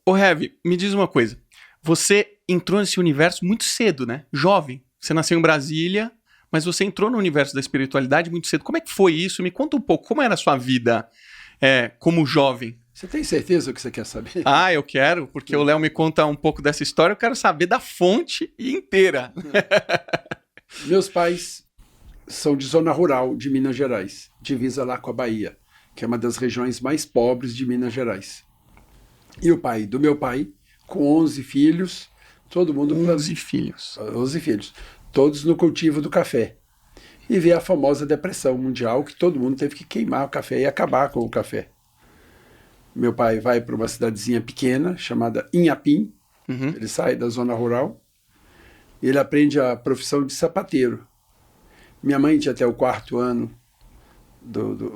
Ô, Heavy, me diz uma coisa. Você entrou nesse universo muito cedo, né? Jovem. Você nasceu em Brasília, mas você entrou no universo da espiritualidade muito cedo. Como é que foi isso? Me conta um pouco. Como era a sua vida como jovem? Você tem certeza que você quer saber? Ah, eu quero, porque o Léo me conta um pouco dessa história. Eu quero saber da fonte inteira. Meus pais são de zona rural de Minas Gerais, divisa lá com a Bahia, que é uma das regiões mais pobres de Minas Gerais. E o pai do meu pai, com 11 filhos, todo mundo... 11 filhos. 11 filhos, todos no cultivo do café. E veio a famosa depressão mundial, que todo mundo teve que queimar o café e acabar com o café. Meu pai vai para uma cidadezinha pequena, chamada Inhapim. Uhum. Ele sai da zona rural e ele aprende a profissão de sapateiro. Minha mãe tinha até o 4º ano,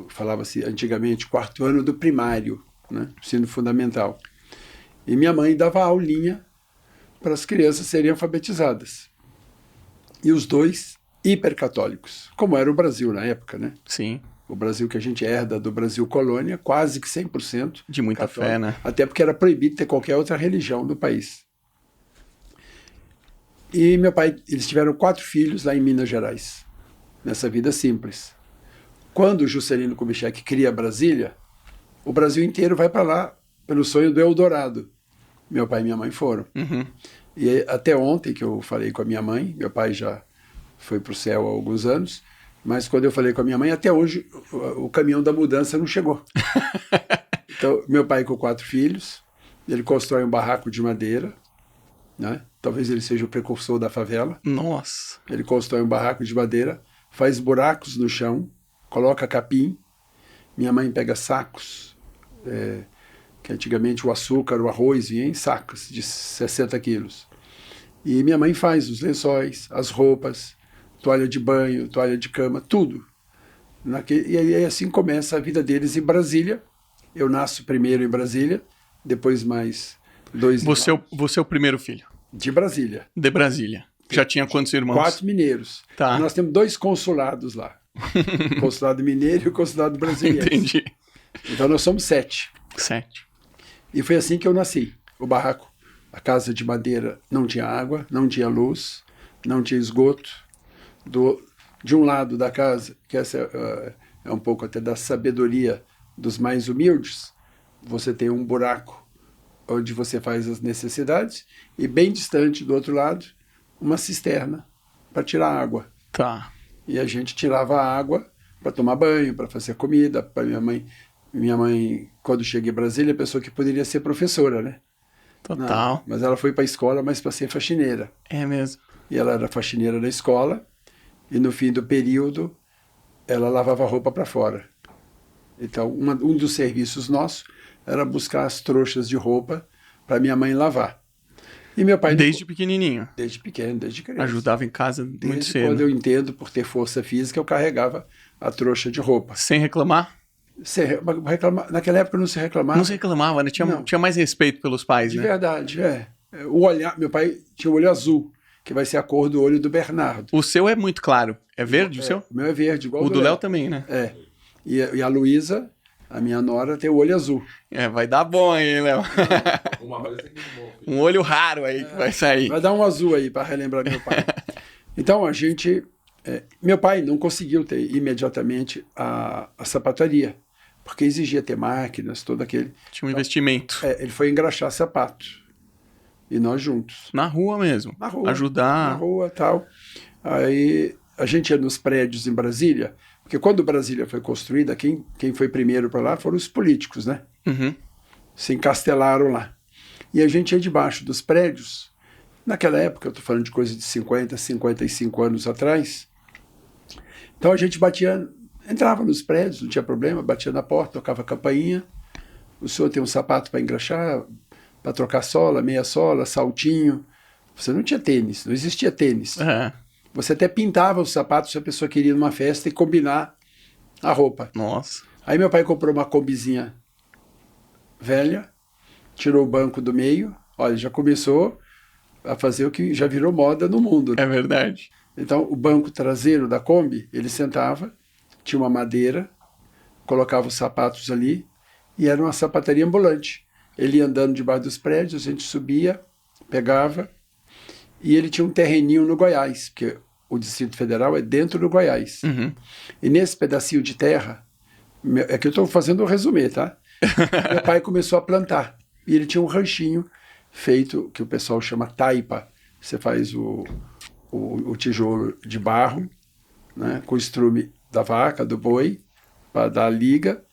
falava-se antigamente, 4º ano do primário, né? Ensino fundamental. E minha mãe dava aulinha para as crianças serem alfabetizadas. E os dois hipercatólicos, como era o Brasil na época, né? Sim. O Brasil que a gente herda do Brasil colônia, quase que 100%. De muita católico, fé, né? Até porque era proibido ter qualquer outra religião no país. E meu pai, eles tiveram 4 filhos lá em Minas Gerais, nessa vida simples. Quando o Juscelino Kubitschek cria Brasília, o Brasil inteiro vai para lá pelo sonho do Eldorado. Meu pai e minha mãe foram. Uhum. E até ontem que eu falei com a minha mãe, meu pai já foi para o céu há alguns anos, mas quando eu falei com a minha mãe, até hoje o caminhão da mudança não chegou. Então, meu pai com 4 filhos, ele constrói um barraco de madeira, né? Talvez ele seja o precursor da favela. Nossa. Ele constrói um barraco de madeira, faz buracos no chão, coloca capim. Minha mãe pega sacos, que antigamente o açúcar, o arroz vinha em sacos de 60 quilos. E minha mãe faz os lençóis, as roupas, toalha de banho, toalha de cama, tudo. E aí assim começa a vida deles em Brasília. Eu nasço primeiro em Brasília, depois mais 2 irmãos. Você é o primeiro filho? De Brasília. De Brasília. Já tinha quantos irmãos? 4 mineiros. Tá. Nós temos 2 consulados lá. O consulado mineiro e o consulado brasileiro. Entendi. Então nós somos 7. 7. E foi assim que eu nasci. O barraco, a casa de madeira, não tinha água, não tinha luz, não tinha esgoto. De um lado da casa, que essa é um pouco até da sabedoria dos mais humildes, você tem um buraco onde você faz as necessidades e bem distante do outro lado, uma cisterna para tirar água. Tá. E a gente tirava a água para tomar banho, para fazer comida. Para minha mãe, quando cheguei em Brasília, pensou que poderia ser professora, né? Total. Não, mas ela foi para a escola, mas para ser faxineira. É mesmo. E ela era faxineira da escola, e no fim do período, ela lavava roupa para fora. Então, um dos serviços nossos era buscar as trouxas de roupa para minha mãe lavar. E meu pai... Desde pequenininho? Desde pequeno, desde criança. Ajudava em casa muito Desde cedo. quando eu entendo, por ter força física, eu carregava a trouxa de roupa. Sem reclamar? Naquela época não se reclamava. Não se reclamava, né? Tinha mais respeito pelos pais, de né? De verdade, O olhar, meu pai tinha o olho azul, que vai ser a cor do olho do Bernardo. O seu é muito claro. É verde o seu? O meu é verde, igual o do Léo também, né? É. E a Luísa, a minha nora, tem o olho azul. Vai dar bom aí, Léo. Um olho raro aí que vai sair. Vai dar um azul aí para relembrar meu pai. Então a gente... meu pai não conseguiu ter imediatamente a sapataria, porque exigia ter máquinas, todo aquele... Tinha um investimento. Ele foi engraxar sapato. E nós juntos. Na rua mesmo. Na rua. Ajudar. Na rua e tal. Aí a gente ia nos prédios em Brasília, porque quando Brasília foi construída, quem foi primeiro para lá foram os políticos, né? Uhum. Se encastelaram lá. E a gente ia debaixo dos prédios. Naquela época, eu estou falando de coisa de 50, 55 anos atrás. Então a gente entrava nos prédios, não tinha problema, batia na porta, tocava a campainha. O senhor tem um sapato para engraxar, para trocar sola, meia sola, saltinho. Você não tinha tênis, não existia tênis. É. Você até pintava os sapatos se a pessoa queria ir numa festa e combinar a roupa. Nossa. Aí meu pai comprou uma combizinha velha, tirou o banco do meio, olha, já começou a fazer o que já virou moda no mundo. Né? É verdade. Então, o banco traseiro da Kombi, ele sentava, tinha uma madeira, colocava os sapatos ali, e era uma sapataria ambulante. Ele ia andando debaixo dos prédios, a gente subia, pegava, e ele tinha um terreninho no Goiás, porque o Distrito Federal é dentro do Goiás. Uhum. E nesse pedacinho de terra, é que eu estou fazendo um resumê, tá? Meu pai começou a plantar. E ele tinha um ranchinho feito, que o pessoal chama taipa. Você faz o tijolo de barro, né, com o estrume da vaca, do boi, para dar a liga.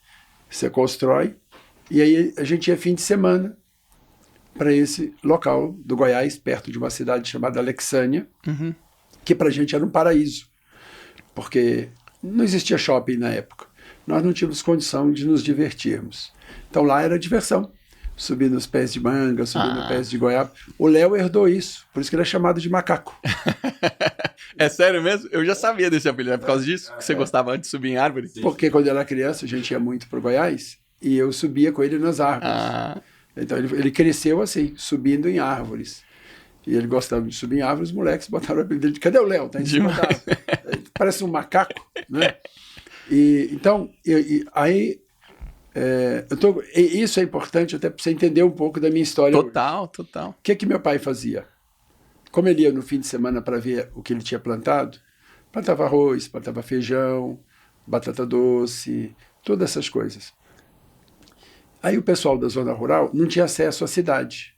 Você constrói. E aí a gente ia fim de semana para esse local do Goiás, perto de uma cidade chamada Alexânia, Uhum. que para a gente era um paraíso, porque não existia shopping na época. Nós não tínhamos condição de nos divertirmos. Então lá era diversão. Subir nos pés de manga, subir nos pés de goiaba. O Léo herdou isso, por isso que ele é chamado de macaco. É sério mesmo? Eu já sabia desse apelido. É por causa disso que você gostava antes de subir em árvore? Porque quando eu era criança, a gente ia muito para o Goiás e eu subia com ele nas árvores. Ah, Então ele cresceu assim, subindo em árvores. E ele gostava de subir em árvores, os moleques botaram o apelido dele de cadê o Léo? Tá em cima da árvore. Parece um macaco, né? Então, aí isso é importante até para você entender um pouco da minha história. total, hoje. total. O que meu pai fazia? Como ele ia no fim de semana para ver o que ele tinha plantado, plantava arroz, plantava feijão, batata doce, todas essas coisas. Aí o pessoal da zona rural não tinha acesso à cidade.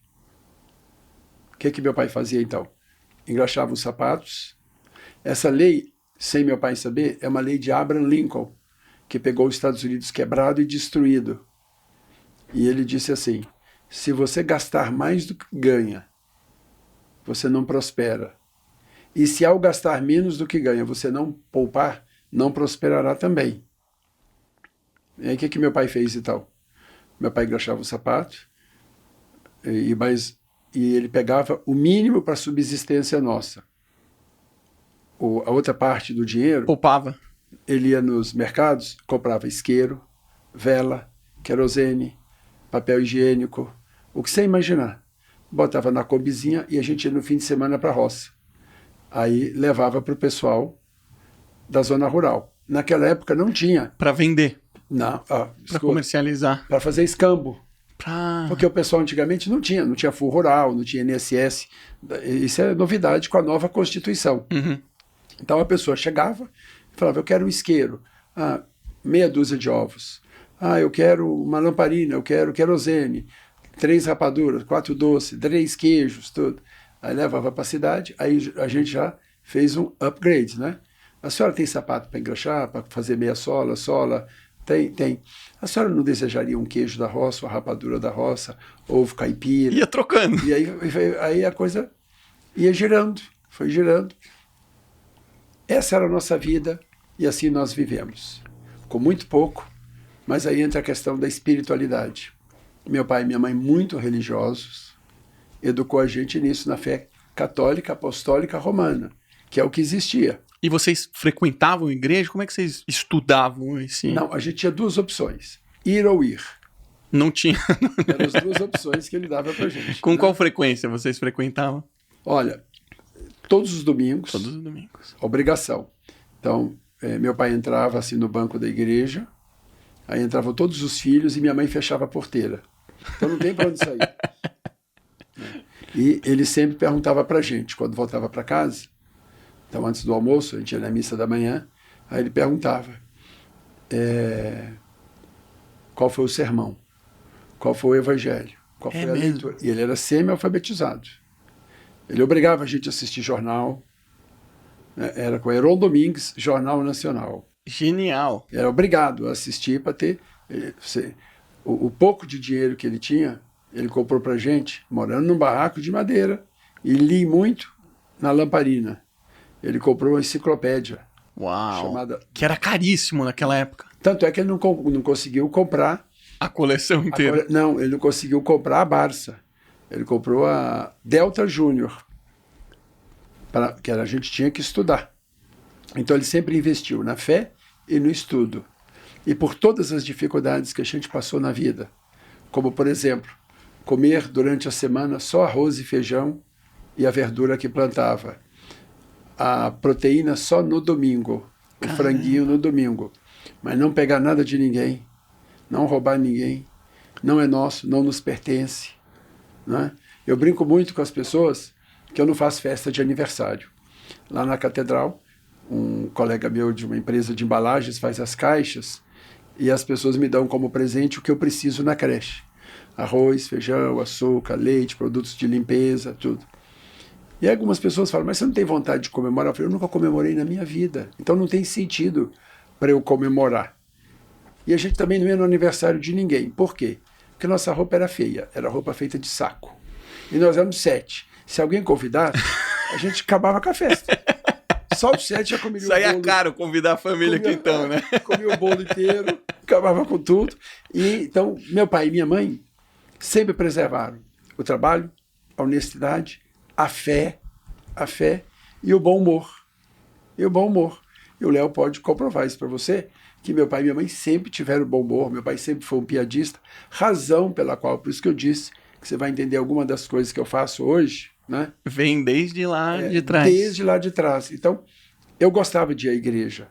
O que meu pai fazia então? Engraxava os sapatos. Essa lei, sem meu pai saber, é uma lei de Abraham Lincoln, que pegou os Estados Unidos quebrado e destruído. E ele disse assim, se você gastar mais do que ganha, você não prospera. E se ao gastar menos do que ganha, você não poupar, não prosperará também. E aí o que meu pai fez então? Meu pai engraxava o sapato, e ele pegava o mínimo para a subsistência nossa. A outra parte do dinheiro, Poupava. ele ia nos mercados, comprava isqueiro, vela, querosene, papel higiênico, o que você imaginar. Botava na combizinha e a gente ia no fim de semana para a roça. Aí levava para o pessoal da zona rural. Naquela época não tinha. Para vender. Não, Para comercializar. para fazer escambo. Pra... Porque o pessoal antigamente não tinha fundo rural, não tinha INSS. Isso é novidade com a nova Constituição. Uhum. Então a pessoa chegava e falava, eu quero um isqueiro, meia dúzia de ovos. Eu quero uma lamparina, eu quero querosene, 3 rapaduras, 4 doces, 3 queijos, tudo. Aí levava para a cidade, aí a gente já fez um upgrade, né? A senhora tem sapato para engraxar, para fazer meia sola? Tem. A senhora não desejaria um queijo da roça, uma rapadura da roça, ovo caipira? Ia trocando. E aí a coisa ia girando, foi girando. Essa era a nossa vida e assim nós vivemos. Com muito pouco, mas aí entra a questão da espiritualidade. Meu pai e minha mãe, muito religiosos, educou a gente nisso, na fé católica, apostólica, romana, que é o que existia. E vocês frequentavam a igreja? Como é que vocês estudavam esse? Não, a gente tinha 2 opções, ir ou ir. Não tinha. Eram as 2 opções que ele dava pra gente. Com né? qual frequência vocês frequentavam? Olha, todos os domingos, Todos os domingos. obrigação. Então, meu pai entrava assim no banco da igreja, aí entravam todos os filhos e minha mãe fechava a porteira. Então não tem para onde sair. Né? E ele sempre perguntava para a gente, quando voltava para casa, então antes do almoço, a gente ia na missa da manhã, aí ele perguntava, qual foi o sermão? Qual foi o evangelho? Qual foi a mesmo? leitura? E ele era semi-alfabetizado. Ele obrigava a gente a assistir jornal, né? Era com Heron Domingues, Jornal Nacional. Genial. Era obrigado a assistir para ter... O pouco de dinheiro que ele tinha, ele comprou para gente, morando num barraco de madeira, e li muito na lamparina. Ele comprou uma enciclopédia. Uau. Chamada... Que era caríssimo naquela época. Tanto é que ele não conseguiu comprar... A coleção inteira. Não, ele não conseguiu comprar a Barça. Ele comprou a Delta Júnior, que a gente tinha que estudar. Então ele sempre investiu na fé e no estudo. E por todas as dificuldades que a gente passou na vida, como, por exemplo, comer durante a semana só arroz e feijão e a verdura que plantava, a proteína só no domingo, o franguinho no domingo, mas não pegar nada de ninguém, não roubar ninguém, não é nosso, não nos pertence. Né? Eu brinco muito com as pessoas que eu não faço festa de aniversário. Lá na catedral, um colega meu de uma empresa de embalagens faz as caixas e as pessoas me dão como presente o que eu preciso na creche. Arroz, feijão, açúcar, leite, produtos de limpeza, tudo. E aí algumas pessoas falam, mas você não tem vontade de comemorar? Eu falei, eu nunca comemorei na minha vida, então não tem sentido para eu comemorar. E a gente também não ia no aniversário de ninguém. Por quê? Porque nossa roupa era feia, era roupa feita de saco. E nós éramos 7. Se alguém convidasse, a gente acabava com a festa. Só os 7 já comeria o bolo. Saía caro convidar a família aqui então, né? Comia o bolo inteiro, acabava com tudo. E então, meu pai e minha mãe sempre preservaram o trabalho, a honestidade, a fé e o bom humor. E o bom humor. E o Léo pode comprovar isso para você, que meu pai e minha mãe sempre tiveram bom humor, meu pai sempre foi um piadista, razão pela qual, por isso que eu disse, que você vai entender alguma das coisas que eu faço hoje, né? Vem desde lá de trás. Desde lá de trás. Então, eu gostava de ir à igreja.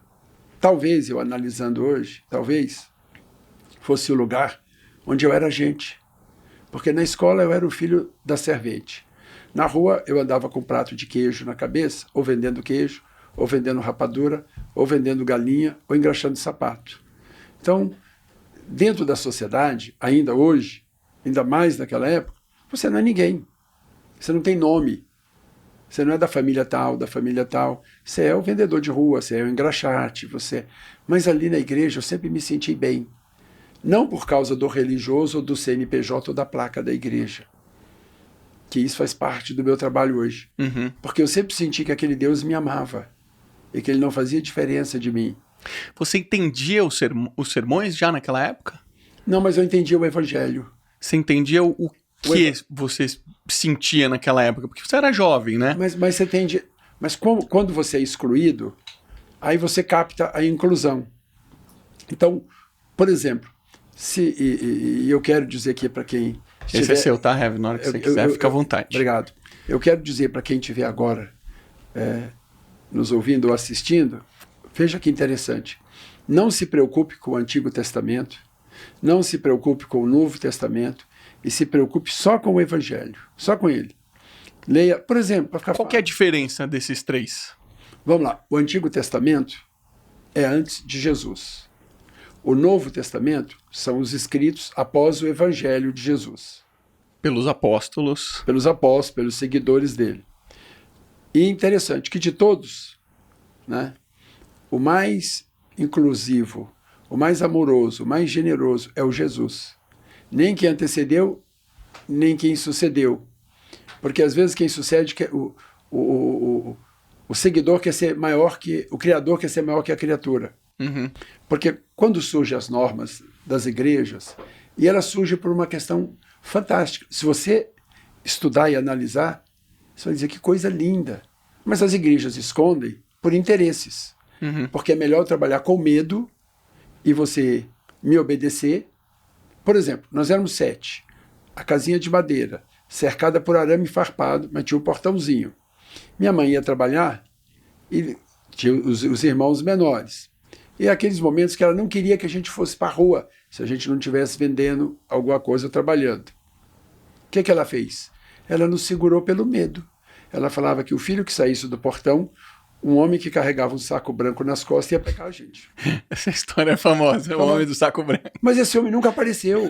Talvez, eu analisando hoje, talvez fosse o lugar onde eu era gente. Porque na escola eu era o filho da servente. Na rua eu andava com um prato de queijo na cabeça, ou vendendo queijo, ou vendendo rapadura, ou vendendo galinha, ou engraxando sapato. Então, dentro da sociedade, ainda hoje, ainda mais naquela época, você não é ninguém. Você não tem nome. Você não é da família tal, da família tal. Você é o vendedor de rua, você é o engraxate, você... Mas ali na igreja eu sempre me senti bem. Não por causa do religioso, ou do CNPJ, ou da placa da igreja. Que isso faz parte do meu trabalho hoje. Uhum. Porque eu sempre senti que aquele Deus me amava. E que ele não fazia diferença de mim. Você entendia os sermões já naquela época? Não, mas eu entendia o evangelho. Você entendia o que você sentia naquela época? Porque você era jovem, né? Mas você entende... Mas quando você é excluído, aí você capta a inclusão. Então, por exemplo, e eu quero dizer aqui para quem... Esse é seu, tá, Heavy? Na hora que você quiser, fica à vontade. Obrigado. Eu quero dizer para quem estiver agora nos ouvindo ou assistindo, veja que interessante. Não se preocupe com o Antigo Testamento, não se preocupe com o Novo Testamento, e se preocupe só com o Evangelho, só com ele. Leia, por exemplo, para ficar Qual que é a diferença desses três? Vamos lá. O Antigo Testamento é antes de Jesus. O Novo Testamento são os escritos após o Evangelho de Jesus. Pelos apóstolos. Pelos apóstolos, pelos seguidores dele. E interessante que de todos, né, o mais inclusivo, o mais amoroso, o mais generoso é o Jesus. Nem quem antecedeu, nem quem sucedeu. Porque às vezes quem sucede, o seguidor quer ser maior que... O criador quer ser maior que a criatura. Uhum. Porque quando surgem as normas das igrejas, e elas surgem por uma questão fantástica. Se você estudar e analisar, você vai dizer que coisa linda. Mas as igrejas escondem por interesses. Uhum. Porque é melhor trabalhar com medo e você me obedecer. Por exemplo, nós éramos 7. A casinha de madeira, cercada por arame farpado, mas tinha um portãozinho. Minha mãe ia trabalhar e tinha os irmãos menores. E aqueles momentos que ela não queria que a gente fosse para a rua, se a gente não estivesse vendendo alguma coisa, trabalhando. O que ela fez? Ela nos segurou pelo medo. Ela falava que o filho que saísse do portão, um homem que carregava um saco branco nas costas ia pegar a gente. Essa história é famosa, o homem do saco branco. Mas esse homem nunca apareceu.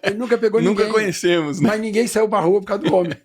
Ele nunca pegou ninguém. Nunca conhecemos, né? Mas ninguém saiu para a rua por causa do homem.